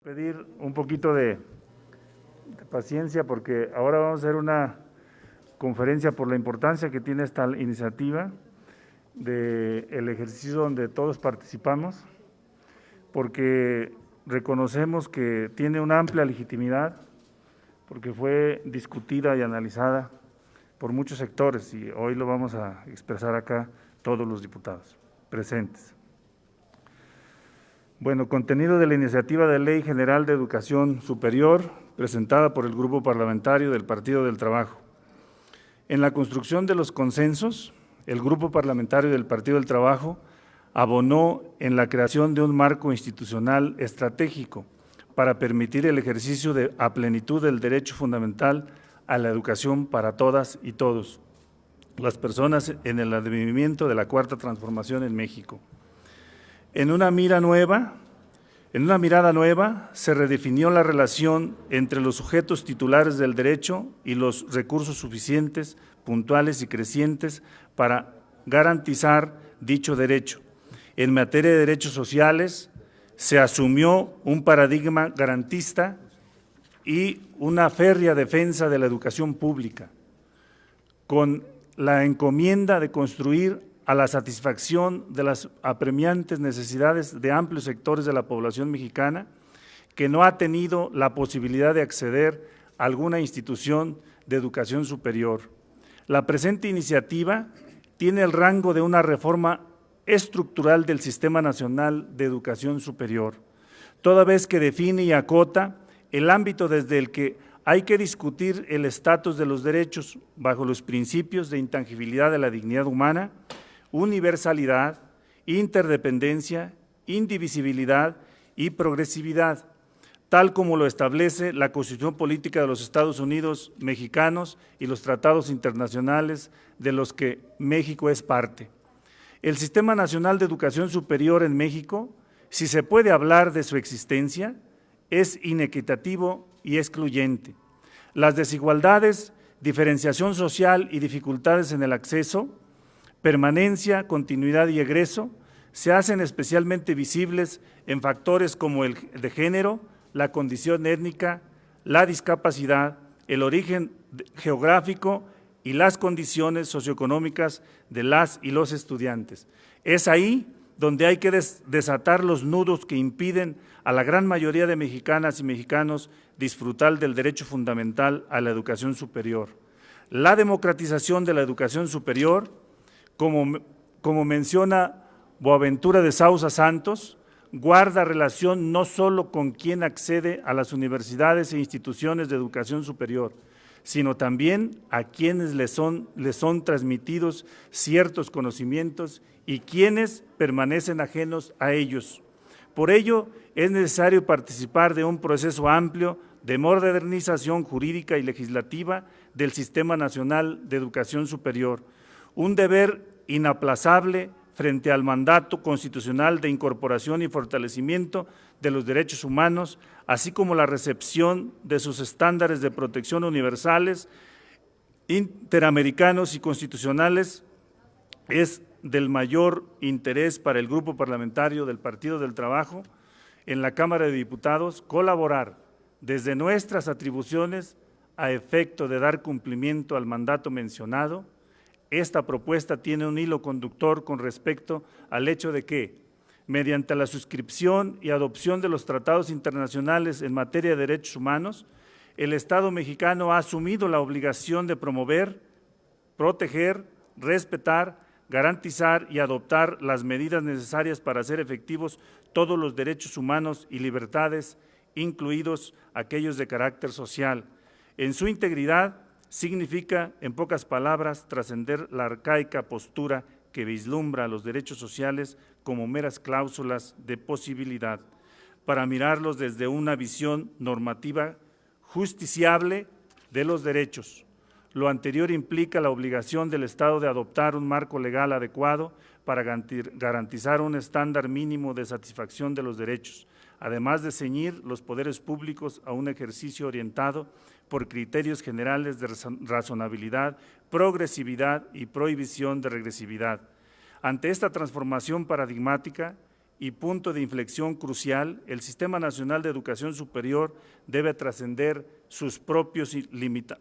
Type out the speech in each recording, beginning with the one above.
Pedir un poquito de paciencia porque ahora vamos a hacer una conferencia por la importancia que tiene esta iniciativa del ejercicio donde todos participamos, porque reconocemos que tiene una amplia legitimidad, porque fue discutida y analizada por muchos sectores y hoy lo vamos a expresar acá todos los diputados presentes. Bueno, contenido de la iniciativa de Ley General de Educación Superior presentada por el Grupo Parlamentario del Partido del Trabajo. En la construcción de los consensos, el Grupo Parlamentario del Partido del Trabajo abonó en la creación de un marco institucional estratégico para permitir el ejercicio a plenitud del derecho fundamental a la educación para todas y todos, las personas en el advenimiento de la Cuarta Transformación en México. En una mirada nueva, se redefinió la relación entre los sujetos titulares del derecho y los recursos suficientes, puntuales y crecientes para garantizar dicho derecho. En materia de derechos sociales, se asumió un paradigma garantista y una férrea defensa de la educación pública, con la encomienda de construir a la satisfacción de las apremiantes necesidades de amplios sectores de la población mexicana que no ha tenido la posibilidad de acceder a alguna institución de educación superior. La presente iniciativa tiene el rango de una reforma estructural del Sistema Nacional de Educación Superior, toda vez que define y acota el ámbito desde el que hay que discutir el estatus de los derechos bajo los principios de intangibilidad de la dignidad humana, universalidad, interdependencia, indivisibilidad y progresividad, tal como lo establece la Constitución Política de los Estados Unidos mexicanos y los tratados internacionales de los que México es parte. El Sistema Nacional de Educación Superior en México, si se puede hablar de su existencia, es inequitativo y excluyente. Las desigualdades, diferenciación social y dificultades en el acceso, permanencia, continuidad y egreso se hacen especialmente visibles en factores como el de género, la condición étnica, la discapacidad, el origen geográfico y las condiciones socioeconómicas de las y los estudiantes. Es ahí donde hay que desatar los nudos que impiden a la gran mayoría de mexicanas y mexicanos disfrutar del derecho fundamental a la educación superior. La democratización de la educación superior, como menciona Boaventura de Sousa Santos, guarda relación no solo con quien accede a las universidades e instituciones de educación superior, sino también a quienes les son transmitidos ciertos conocimientos y quienes permanecen ajenos a ellos. Por ello, es necesario participar de un proceso amplio de modernización jurídica y legislativa del Sistema Nacional de Educación Superior, un deber inaplazable frente al mandato constitucional de incorporación y fortalecimiento de los derechos humanos, así como la recepción de sus estándares de protección universales, interamericanos y constitucionales, es del mayor interés para el Grupo Parlamentario del Partido del Trabajo en la Cámara de Diputados colaborar desde nuestras atribuciones a efecto de dar cumplimiento al mandato mencionado. Esta propuesta tiene un hilo conductor con respecto al hecho de que, mediante la suscripción y adopción de los tratados internacionales en materia de derechos humanos, el Estado mexicano ha asumido la obligación de promover, proteger, respetar, garantizar y adoptar las medidas necesarias para hacer efectivos todos los derechos humanos y libertades, incluidos aquellos de carácter social. En su integridad, significa, en pocas palabras, trascender la arcaica postura que vislumbra los derechos sociales como meras cláusulas de posibilidad, para mirarlos desde una visión normativa justiciable de los derechos. Lo anterior implica la obligación del Estado de adoptar un marco legal adecuado para garantizar un estándar mínimo de satisfacción de los derechos, además de ceñir los poderes públicos a un ejercicio orientado por criterios generales de razonabilidad, progresividad y prohibición de regresividad. Ante esta transformación paradigmática, y punto de inflexión crucial, el Sistema Nacional de Educación Superior debe trascender sus propios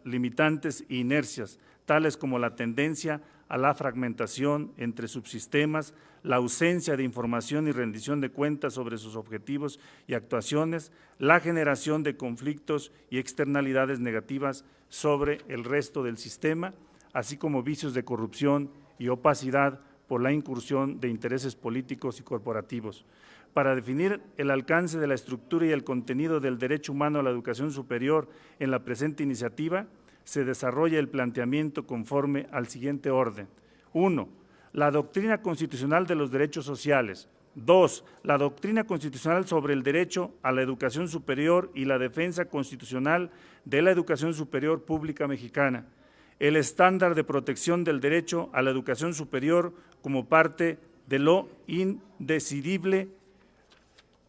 limitantes e inercias, tales como la tendencia a la fragmentación entre subsistemas, la ausencia de información y rendición de cuentas sobre sus objetivos y actuaciones, la generación de conflictos y externalidades negativas sobre el resto del sistema, así como vicios de corrupción y opacidad por la incursión de intereses políticos y corporativos. Para definir el alcance de la estructura y el contenido del derecho humano a la educación superior en la presente iniciativa, se desarrolla el planteamiento conforme al siguiente orden. 1. La doctrina constitucional de los derechos sociales. 2. La doctrina constitucional sobre el derecho a la educación superior y la defensa constitucional de la educación superior pública mexicana. El estándar de protección del derecho a la educación superior como parte de lo indecidible.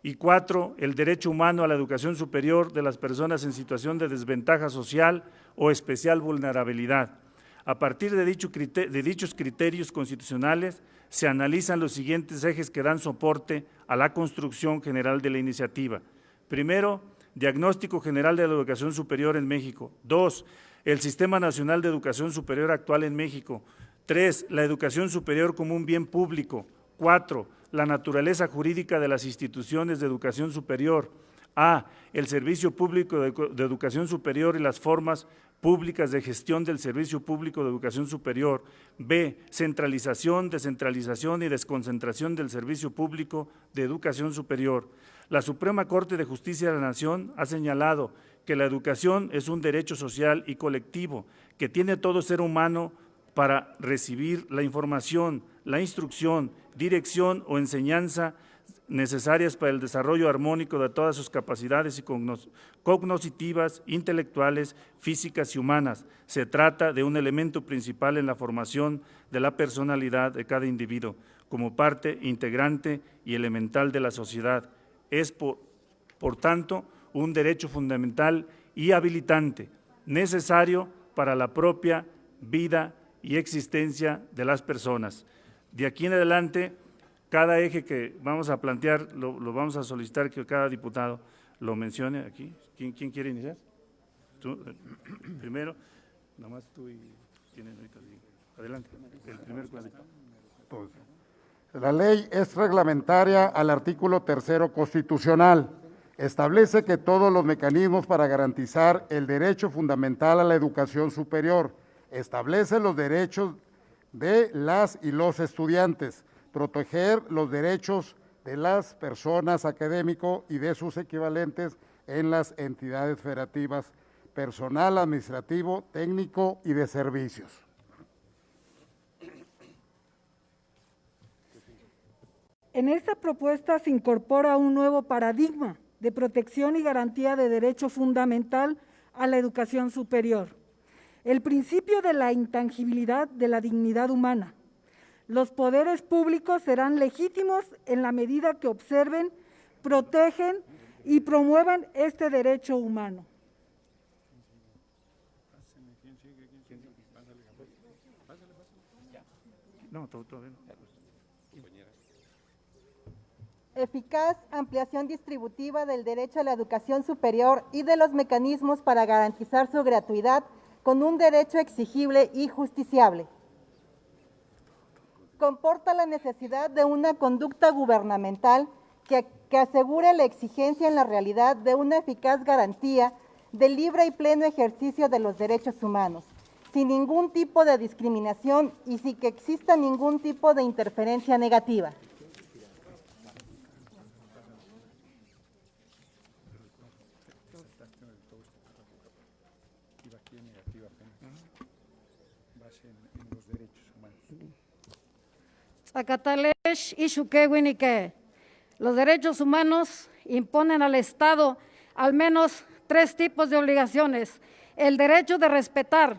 Y 4, el derecho humano a la educación superior de las personas en situación de desventaja social o especial vulnerabilidad. A partir de dichos criterios constitucionales, se analizan los siguientes ejes que dan soporte a la construcción general de la iniciativa. Primero, diagnóstico general de la educación superior en México. 2, el Sistema Nacional de Educación Superior actual en México. 3, la educación superior como un bien público. 4, la naturaleza jurídica de las instituciones de educación superior. A, el servicio público de educación superior y las formas públicas de gestión del servicio público de educación superior. B, centralización, descentralización y desconcentración del servicio público de educación superior. La Suprema Corte de Justicia de la Nación ha señalado que la educación es un derecho social y colectivo que tiene todo ser humano para recibir la información, la instrucción, dirección o enseñanza necesarias para el desarrollo armónico de todas sus capacidades cognitivas, intelectuales, físicas y humanas. Se trata de un elemento principal en la formación de la personalidad de cada individuo, como parte integrante y elemental de la sociedad. Es, por tanto, un derecho fundamental y habilitante, necesario para la propia vida y existencia de las personas. De aquí en adelante, cada eje que vamos a plantear, lo vamos a solicitar que cada diputado lo mencione aquí. ¿Quién quiere iniciar? Tú, primero, nomás tú y quién es ahorita. Adelante, el primer cuadrito. La ley es reglamentaria al artículo 3 constitucional. Establece que todos los mecanismos para garantizar el derecho fundamental a la educación superior. Establece los derechos de las y los estudiantes, proteger los derechos de las personas académicos y de sus equivalentes en las entidades federativas, personal, administrativo, técnico y de servicios. En esta propuesta se incorpora un nuevo paradigma de protección y garantía de derecho fundamental a la educación superior. El principio de la intangibilidad de la dignidad humana. Los poderes públicos serán legítimos en la medida que observen, protegen y promuevan este derecho humano. Eficaz ampliación distributiva del derecho a la educación superior y de los mecanismos para garantizar su gratuidad con un derecho exigible y justiciable. Comporta la necesidad de una conducta gubernamental que asegure la exigencia en la realidad de una eficaz garantía del libre y pleno ejercicio de los derechos humanos, sin ningún tipo de discriminación y sin que exista ningún tipo de interferencia negativa. Zacatalesh y Xuquehuinique. Los derechos humanos imponen al Estado al menos 3 tipos de obligaciones: el derecho de respetar,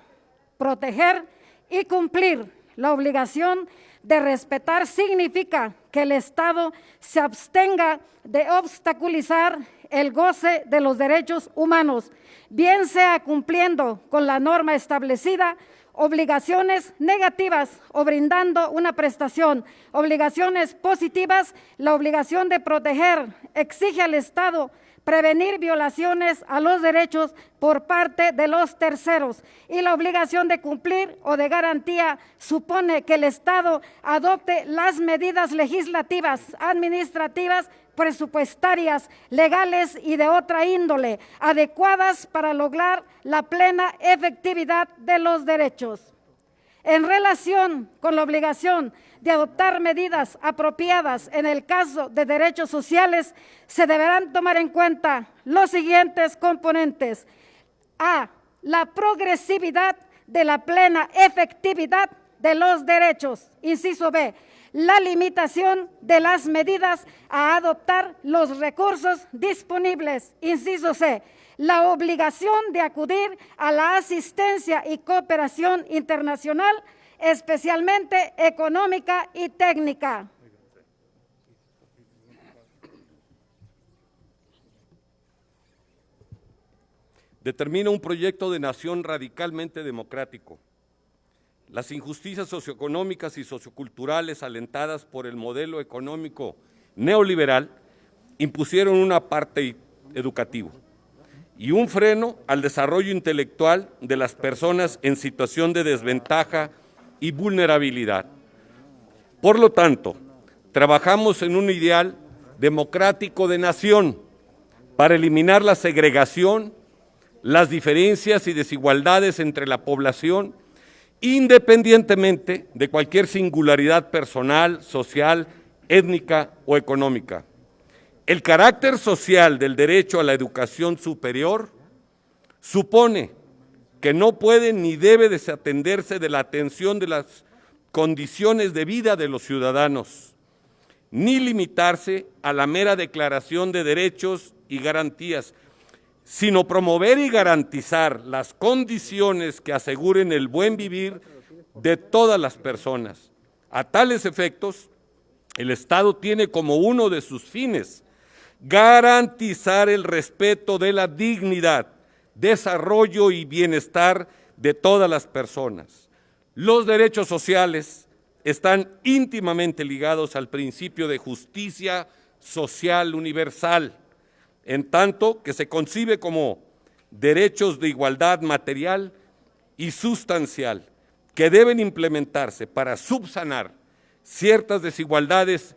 proteger y cumplir. La obligación de respetar significa que el Estado se abstenga de obstaculizar el goce de los derechos humanos, bien sea cumpliendo con la norma establecida obligaciones negativas o brindando una prestación. Obligaciones positivas, la obligación de proteger, exige al Estado prevenir violaciones a los derechos por parte de los terceros, y la obligación de cumplir o de garantía supone que el Estado adopte las medidas legislativas, administrativas, presupuestarias, legales y de otra índole, adecuadas para lograr la plena efectividad de los derechos. En relación con la obligación de adoptar medidas apropiadas en el caso de derechos sociales, se deberán tomar en cuenta los siguientes componentes: A, la progresividad de la plena efectividad de los derechos. Inciso B, la limitación de las medidas a adoptar los recursos disponibles. Inciso C, la obligación de acudir a la asistencia y cooperación internacional, especialmente económica y técnica. Determina un proyecto de nación radicalmente democrático. Las injusticias socioeconómicas y socioculturales alentadas por el modelo económico neoliberal impusieron un apartheid educativo y un freno al desarrollo intelectual de las personas en situación de desventaja y vulnerabilidad. Por lo tanto, trabajamos en un ideal democrático de nación para eliminar la segregación, las diferencias y desigualdades entre la población, independientemente de cualquier singularidad personal, social, étnica o económica. El carácter social del derecho a la educación superior supone que no puede ni debe desatenderse de la atención de las condiciones de vida de los ciudadanos, ni limitarse a la mera declaración de derechos y garantías, sino promover y garantizar las condiciones que aseguren el buen vivir de todas las personas. A tales efectos, el Estado tiene como uno de sus fines garantizar el respeto de la dignidad, desarrollo y bienestar de todas las personas. Los derechos sociales están íntimamente ligados al principio de justicia social universal, en tanto que se concibe como derechos de igualdad material y sustancial que deben implementarse para subsanar ciertas desigualdades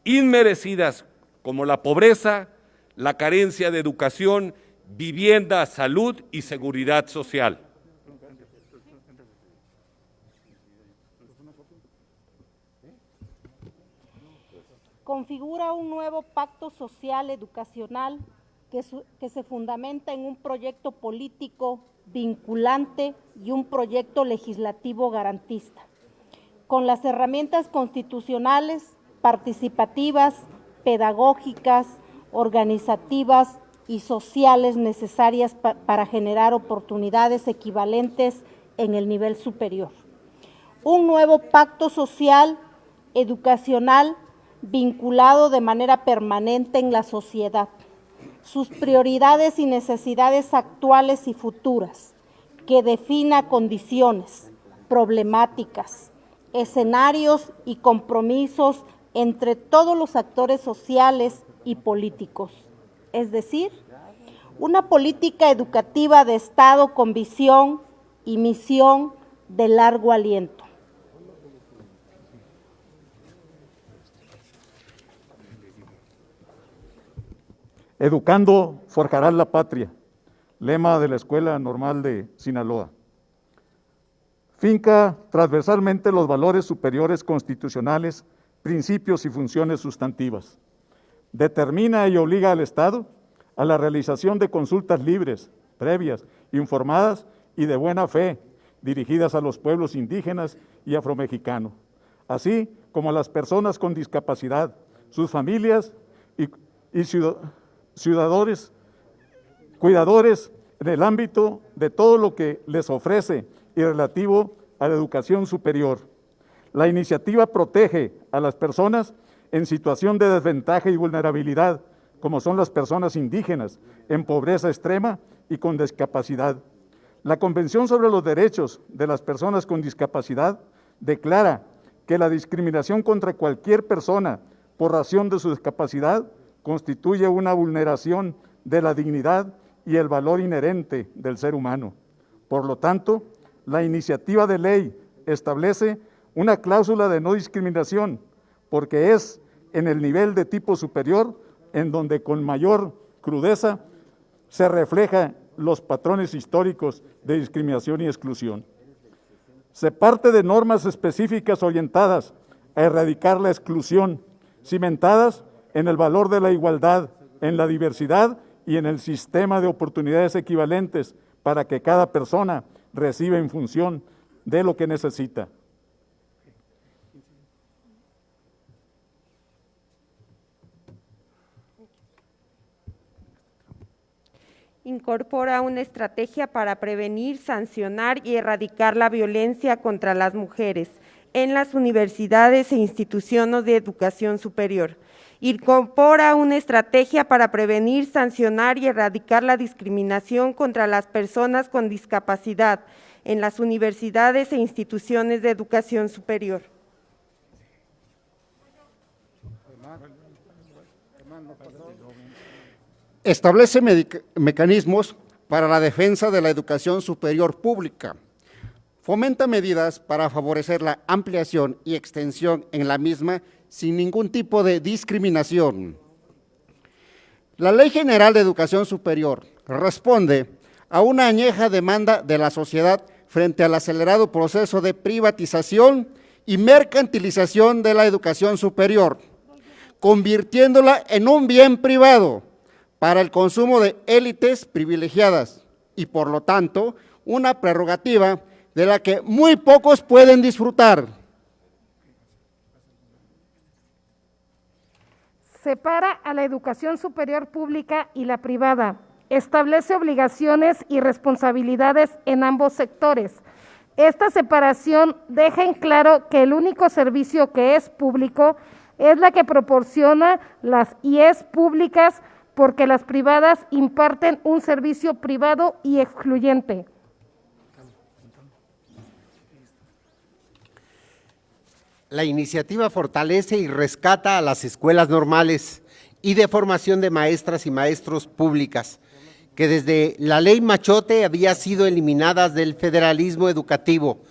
inmerecidas como la pobreza, la carencia de educación, vivienda, salud y seguridad social. Configura un nuevo pacto social educacional que se fundamenta en un proyecto político vinculante y un proyecto legislativo garantista, con las herramientas constitucionales, participativas, pedagógicas, organizativas y sociales necesarias para generar oportunidades equivalentes en el nivel superior. Un nuevo pacto social educacional vinculado de manera permanente en la sociedad, sus prioridades y necesidades actuales y futuras, que defina condiciones, problemáticas, escenarios y compromisos entre todos los actores sociales y políticos, es decir, una política educativa de Estado con visión y misión de largo aliento. Educando forjarás la patria, lema de la Escuela Normal de Sinaloa. Finca transversalmente los valores superiores constitucionales, principios y funciones sustantivas. Determina y obliga al Estado a la realización de consultas libres, previas, informadas y de buena fe, dirigidas a los pueblos indígenas y afromexicanos, así como a las personas con discapacidad, sus familias y ciudadanos, cuidadores en el ámbito de todo lo que les ofrece y relativo a la educación superior. La iniciativa protege a las personas en situación de desventaja y vulnerabilidad, como son las personas indígenas, en pobreza extrema y con discapacidad. La Convención sobre los Derechos de las Personas con Discapacidad declara que la discriminación contra cualquier persona por razón de su discapacidad constituye una vulneración de la dignidad y el valor inherente del ser humano. Por lo tanto, la iniciativa de ley establece una cláusula de no discriminación, porque es en el nivel de tipo superior en donde con mayor crudeza se reflejan los patrones históricos de discriminación y exclusión. Se parte de normas específicas orientadas a erradicar la exclusión, cimentadas en el valor de la igualdad, en la diversidad y en el sistema de oportunidades equivalentes para que cada persona reciba en función de lo que necesita. Incorpora una estrategia para prevenir, sancionar y erradicar la violencia contra las mujeres en las universidades e instituciones de educación superior. Incorpora una estrategia para prevenir, sancionar y erradicar la discriminación contra las personas con discapacidad en las universidades e instituciones de educación superior. Establece mecanismos para la defensa de la educación superior pública. Fomenta medidas para favorecer la ampliación y extensión en la misma sin ningún tipo de discriminación. La Ley General de Educación Superior responde a una añeja demanda de la sociedad frente al acelerado proceso de privatización y mercantilización de la educación superior, convirtiéndola en un bien privado para el consumo de élites privilegiadas y, por lo tanto, una prerrogativa de la que muy pocos pueden disfrutar. Separa a la educación superior pública y la privada, establece obligaciones y responsabilidades en ambos sectores. Esta separación deja en claro que el único servicio que es público es la que proporciona las IES públicas, porque las privadas imparten un servicio privado y excluyente. La iniciativa fortalece y rescata a las escuelas normales y de formación de maestras y maestros públicas, que desde la ley Machote había sido eliminadas del federalismo educativo,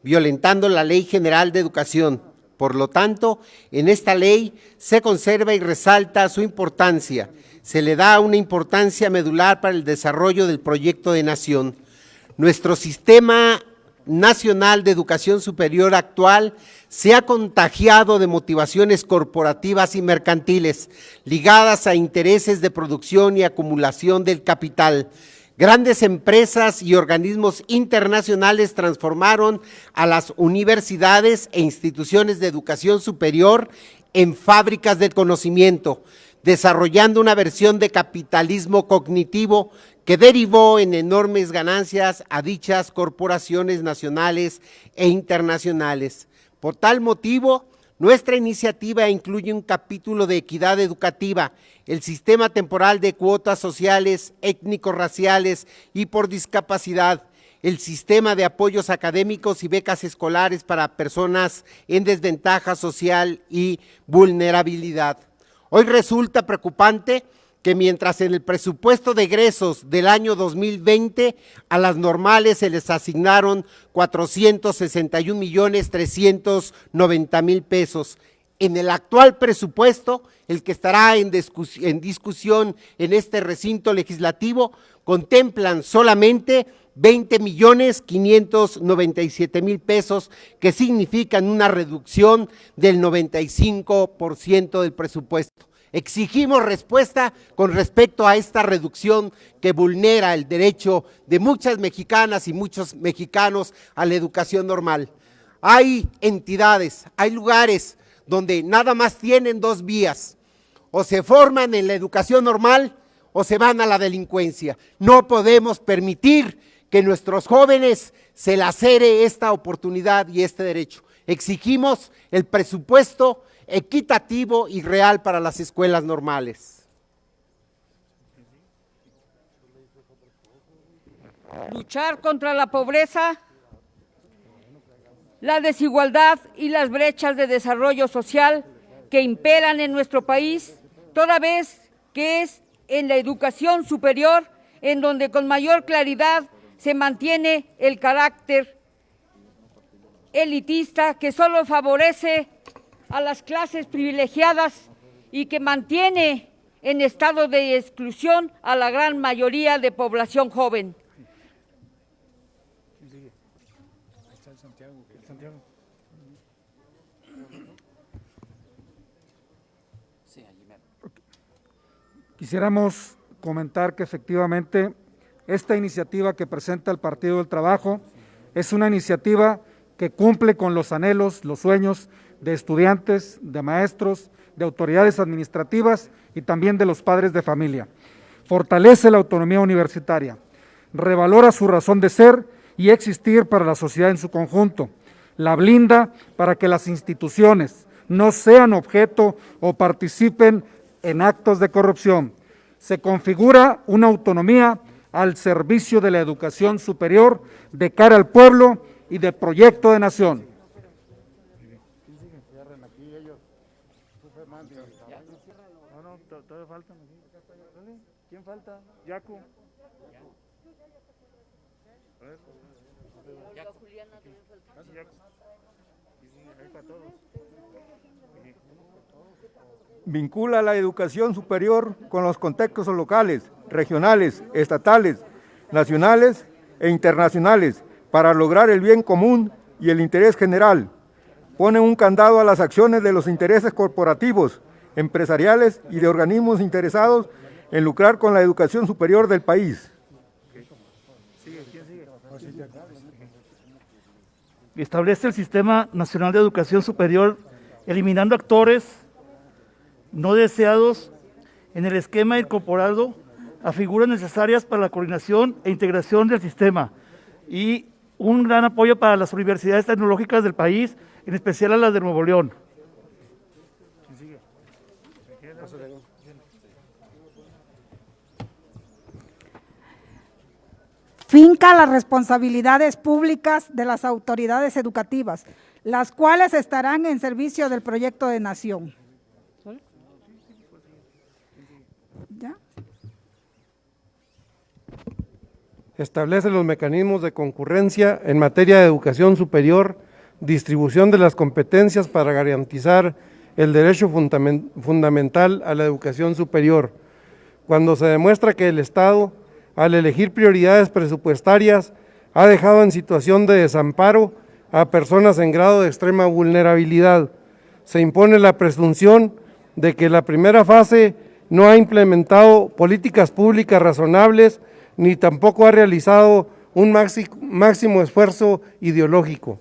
violentando la Ley General de Educación. Por lo tanto, en esta ley se conserva y resalta su importancia. Se le da una importancia medular para el desarrollo del proyecto de nación. Nuestro sistema nacional de educación superior actual se ha contagiado de motivaciones corporativas y mercantiles ligadas a intereses de producción y acumulación del capital. Grandes empresas y organismos internacionales transformaron a las universidades e instituciones de educación superior en fábricas del conocimiento, desarrollando una versión de capitalismo cognitivo que derivó en enormes ganancias a dichas corporaciones nacionales e internacionales. Por tal motivo, nuestra iniciativa incluye un capítulo de equidad educativa, el sistema temporal de cuotas sociales, étnico-raciales y por discapacidad, el sistema de apoyos académicos y becas escolares para personas en desventaja social y vulnerabilidad. Hoy resulta preocupante que mientras en el presupuesto de egresos del año 2020 a las normales se les asignaron 461,390,000 pesos, en el actual presupuesto, el que estará en discusión en este recinto legislativo, contemplan solamente 20,597,000 pesos, que significan una reducción del 95% del presupuesto. Exigimos respuesta con respecto a esta reducción que vulnera el derecho de muchas mexicanas y muchos mexicanos a la educación normal. Hay entidades, hay lugares donde nada más tienen dos vías: o se forman en la educación normal o se van a la delincuencia. No podemos permitir que nuestros jóvenes se lacere esta oportunidad y este derecho. Exigimos el presupuesto equitativo y real para las escuelas normales. luchar contra la pobreza, la desigualdad y las brechas de desarrollo social que imperan en nuestro país, toda vez que es en la educación superior en donde con mayor claridad se mantiene el carácter elitista que solo favorece a las clases privilegiadas y que mantiene en estado de exclusión a la gran mayoría de población joven. Quisiéramos comentar que efectivamente esta iniciativa que presenta el Partido del Trabajo es una iniciativa que cumple con los anhelos, los sueños de estudiantes, de maestros, de autoridades administrativas y también de los padres de familia. Fortalece la autonomía universitaria, revalora su razón de ser y existir para la sociedad en su conjunto, la blinda para que las instituciones no sean objeto o participen en actos de corrupción. Se configura una autonomía al servicio de la educación superior de cara al pueblo y del proyecto de nación. ¿Quién falta? Yacu. Vincula la educación superior con los contextos locales, regionales, estatales, nacionales e internacionales para lograr el bien común y el interés general. Pone un candado a las acciones de los intereses corporativos, empresariales y de organismos interesados en lucrar con la educación superior del país. Establece el Sistema Nacional de Educación Superior, eliminando actores no deseados en el esquema incorporado a figuras necesarias para la coordinación e integración del sistema y un gran apoyo para las universidades tecnológicas del país, en especial a las de Nuevo León. Finca las responsabilidades públicas de las autoridades educativas, las cuales estarán en servicio del proyecto de nación. ¿Ya? Establece los mecanismos de concurrencia en materia de educación superior, distribución de las competencias para garantizar el derecho fundamental a la educación superior. Cuando se demuestra que el Estado, al elegir prioridades presupuestarias, ha dejado en situación de desamparo a personas en grado de extrema vulnerabilidad, se impone la presunción de que la primera fase no ha implementado políticas públicas razonables ni tampoco ha realizado un máximo esfuerzo ideológico.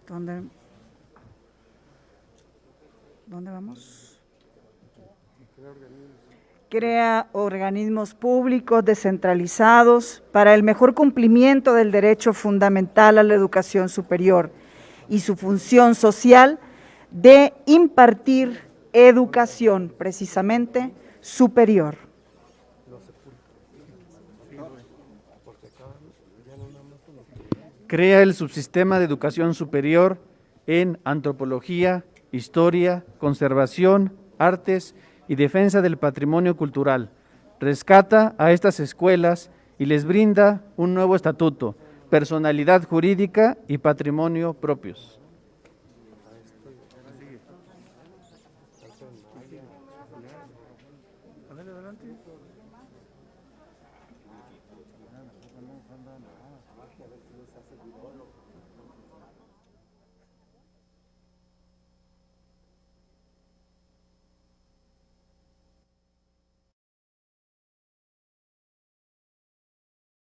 ¿Dónde vamos? Crea organismos públicos descentralizados para el mejor cumplimiento del derecho fundamental a la educación superior y su función social de impartir educación precisamente superior. Crea el subsistema de educación superior en antropología, historia, conservación, artes y defensa del patrimonio cultural. Rescata a estas escuelas y les brinda un nuevo estatuto, personalidad jurídica y patrimonio propios.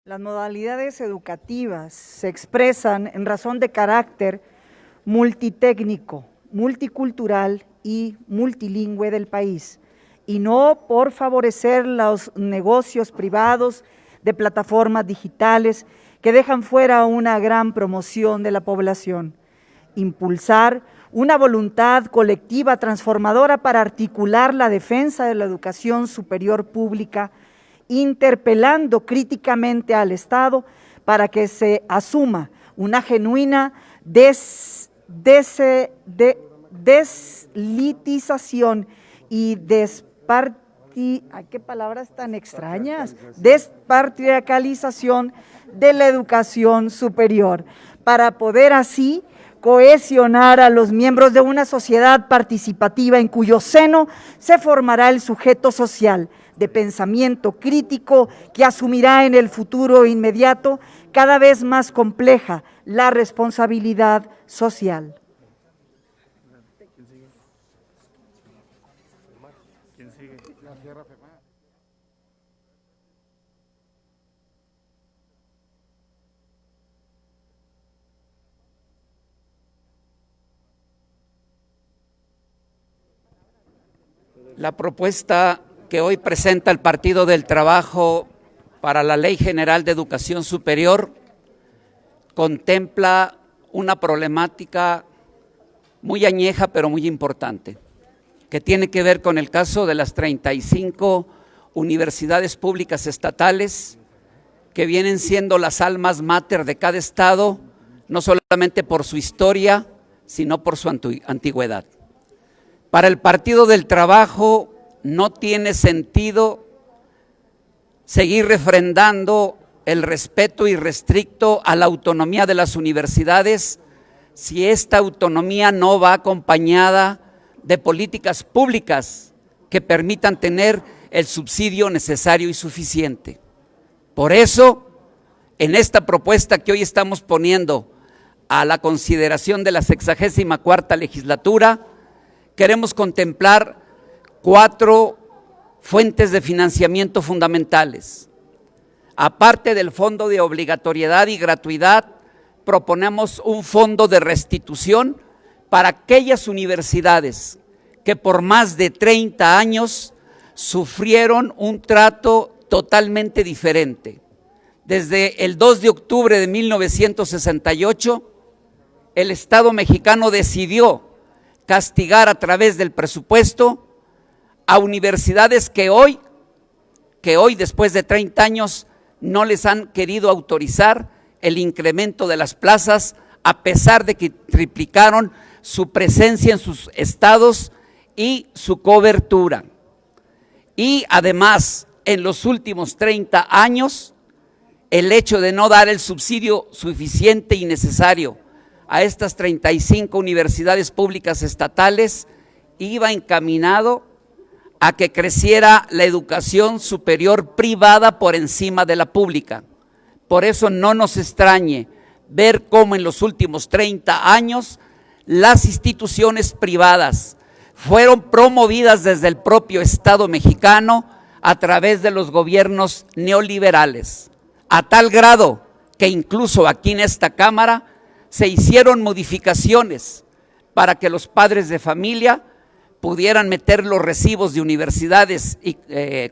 Las modalidades educativas se expresan en razón de carácter multitécnico, multicultural y multilingüe del país, y no por favorecer los negocios privados de plataformas digitales que dejan fuera una gran promoción de la población. Impulsar una voluntad colectiva transformadora para articular la defensa de la educación superior pública, interpelando críticamente al Estado para que se asuma una genuina deslitización y ¿qué palabras tan extrañas? Despatriarcalización de la educación superior, para poder así cohesionar a los miembros de una sociedad participativa en cuyo seno se formará el sujeto social de pensamiento crítico que asumirá en el futuro inmediato cada vez más compleja la responsabilidad social. La propuesta que hoy presenta el Partido del Trabajo para la Ley General de Educación Superior contempla una problemática muy añeja pero muy importante, que tiene que ver con el caso de las 35 universidades públicas estatales que vienen siendo las almas mater de cada estado, no solamente por su historia, sino por su antigüedad. Para el Partido del Trabajo no tiene sentido seguir refrendando el respeto irrestricto a la autonomía de las universidades si esta autonomía no va acompañada de políticas públicas que permitan tener el subsidio necesario y suficiente. Por eso, en esta propuesta que hoy estamos poniendo a la consideración de la 64ª legislatura, queremos contemplar 4 fuentes de financiamiento fundamentales. Aparte del fondo de obligatoriedad y gratuidad, proponemos un fondo de restitución para aquellas universidades que por más de 30 años sufrieron un trato totalmente diferente. Desde el 2 de octubre de 1968, el Estado mexicano decidió castigar a través del presupuesto a universidades que hoy después de 30 años no les han querido autorizar el incremento de las plazas, a pesar de que triplicaron su presencia en sus estados y su cobertura. Y además, en los últimos 30 años, el hecho de no dar el subsidio suficiente y necesario a estas 35 universidades públicas estatales iba encaminado a que creciera la educación superior privada por encima de la pública. Por eso no nos extrañe ver cómo en los últimos 30 años las instituciones privadas fueron promovidas desde el propio Estado mexicano a través de los gobiernos neoliberales, a tal grado que incluso aquí en esta Cámara se hicieron modificaciones para que los padres de familia pudieran meter los recibos de universidades y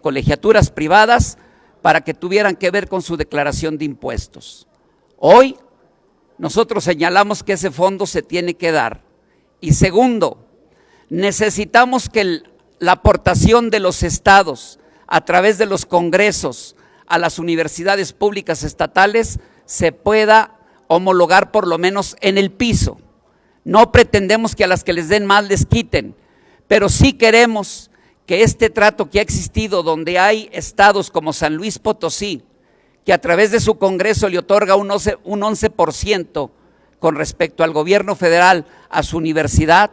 colegiaturas privadas para que tuvieran que ver con su declaración de impuestos. Hoy nosotros señalamos que ese fondo se tiene que dar. Y segundo, necesitamos que la aportación de los estados a través de los congresos a las universidades públicas estatales se pueda homologar por lo menos en el piso. No pretendemos que a las que les den más les quiten, pero sí queremos que este trato que ha existido, donde hay estados como San Luis Potosí, que a través de su Congreso le otorga un 11% con respecto al gobierno federal a su universidad,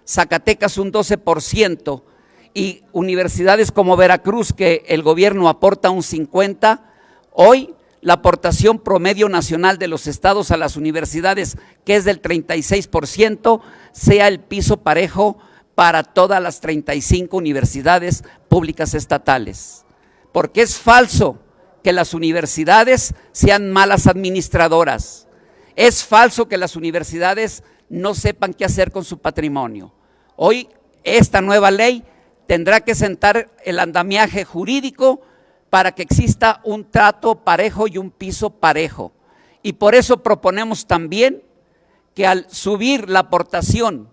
Zacatecas un 12%, y universidades como Veracruz, que el gobierno aporta un 50%, hoy la aportación promedio nacional de los estados a las universidades, que es del 36%, sea el piso parejo para todas las 35 universidades públicas estatales. Porque es falso que las universidades sean malas administradoras. Es falso que las universidades no sepan qué hacer con su patrimonio. Hoy esta nueva ley tendrá que sentar el andamiaje jurídico para que exista un trato parejo y un piso parejo. Y por eso proponemos también que al subir la aportación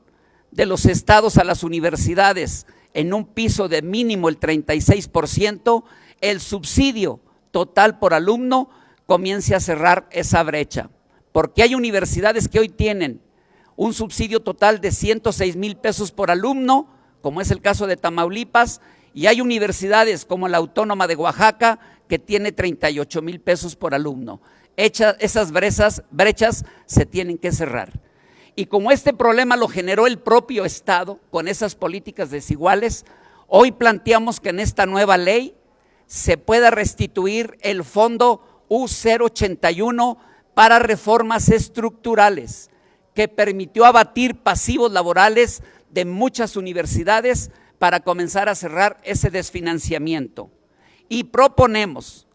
de los estados a las universidades en un piso de mínimo el 36%, el subsidio total por alumno comience a cerrar esa brecha. Porque hay universidades que hoy tienen un subsidio total de 106,000 pesos por alumno, como es el caso de Tamaulipas, y hay universidades como la Autónoma de Oaxaca que tiene 38,000 pesos por alumno. Esas brechas se tienen que cerrar. Y como este problema lo generó el propio Estado con esas políticas desiguales, hoy planteamos que en esta nueva ley se pueda restituir el fondo U081 para reformas estructurales, que permitió abatir pasivos laborales de muchas universidades para comenzar a cerrar ese desfinanciamiento. Y proponemos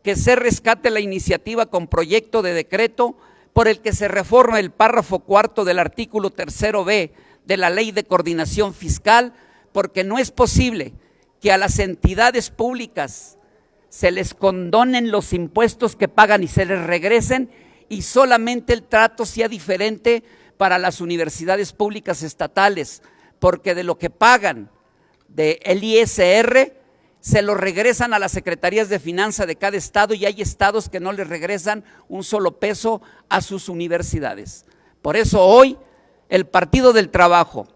que se rescate la iniciativa con proyecto de decreto por el que se reforma el párrafo cuarto del artículo 3b de la Ley de Coordinación Fiscal, porque no es posible que a las entidades públicas se les condonen los impuestos que pagan y se les regresen, y solamente el trato sea diferente para las universidades públicas estatales, porque de lo que pagan del ISR se lo regresan a las secretarías de finanzas de cada estado, y hay estados que no les regresan un solo peso a sus universidades. Por eso hoy el Partido del Trabajo,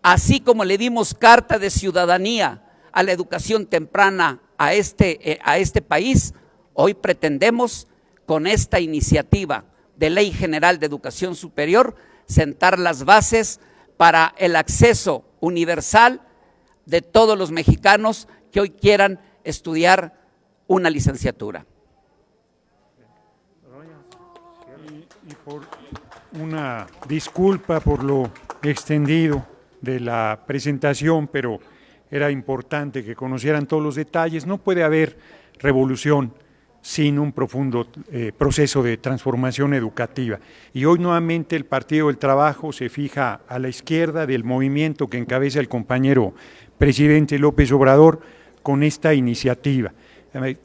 así como le dimos carta de ciudadanía a la educación temprana a este país, hoy pretendemos con esta iniciativa de Ley General de Educación Superior sentar las bases para el acceso universal de todos los mexicanos que hoy quieran estudiar una licenciatura. Y por una disculpa por lo extendido de la presentación, pero era importante que conocieran todos los detalles. No puede haber revolución sin un profundo proceso de transformación educativa. Y hoy nuevamente el Partido del Trabajo se fija a la izquierda del movimiento que encabeza el compañero presidente López Obrador con esta iniciativa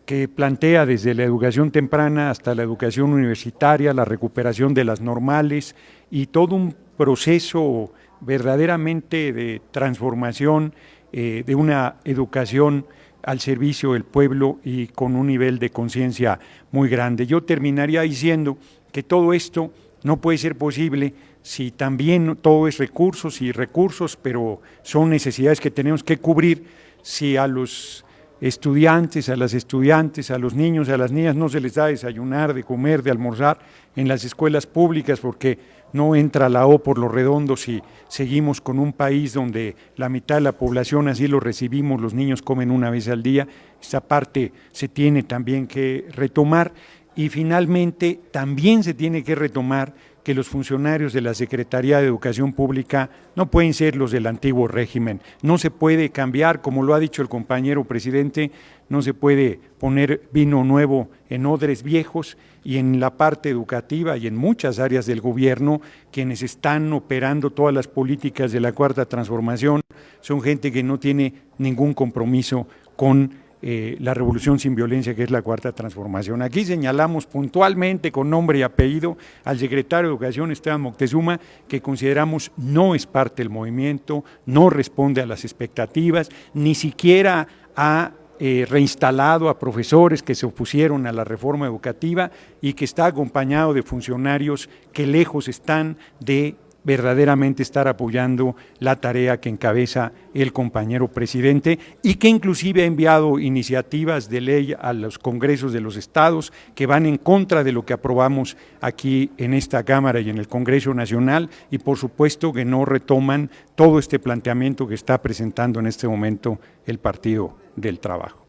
que plantea desde la educación temprana hasta la educación universitaria, la recuperación de las normales y todo un proceso verdaderamente de transformación de una educación al servicio del pueblo y con un nivel de conciencia muy grande. Yo terminaría diciendo que todo esto no puede ser posible si también todo es recursos y recursos, pero son necesidades que tenemos que cubrir. Si a los estudiantes, a las estudiantes, a los niños, a las niñas no se les da desayunar, de comer, de almorzar en las escuelas públicas, porque no entra la O por los redondos si seguimos con un país donde la mitad de la población así lo recibimos, los niños comen una vez al día. Esta parte se tiene también que retomar, y finalmente también se tiene que retomar que los funcionarios de la Secretaría de Educación Pública no pueden ser los del antiguo régimen. No se puede cambiar, como lo ha dicho el compañero presidente, no se puede poner vino nuevo en odres viejos, y en la parte educativa y en muchas áreas del gobierno, quienes están operando todas las políticas de la Cuarta Transformación son gente que no tiene ningún compromiso con la revolución sin violencia, que es la Cuarta Transformación. Aquí señalamos puntualmente con nombre y apellido al secretario de Educación, Esteban Moctezuma, que consideramos no es parte del movimiento, no responde a las expectativas, ni siquiera ha reinstalado a profesores que se opusieron a la reforma educativa, y que está acompañado de funcionarios que lejos están de verdaderamente estar apoyando la tarea que encabeza el compañero presidente, y que inclusive ha enviado iniciativas de ley a los congresos de los estados que van en contra de lo que aprobamos aquí en esta Cámara y en el Congreso Nacional, y por supuesto que no retoman todo este planteamiento que está presentando en este momento el Partido del Trabajo.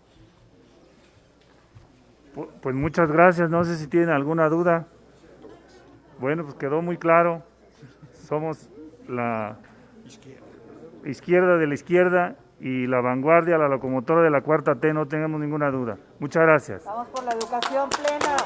Pues muchas gracias, no sé si tienen alguna duda. Bueno, pues quedó muy claro. Somos la izquierda de la izquierda y la vanguardia, la locomotora de la Cuarta T, no tengamos ninguna duda. Muchas gracias. Vamos por la educación plena.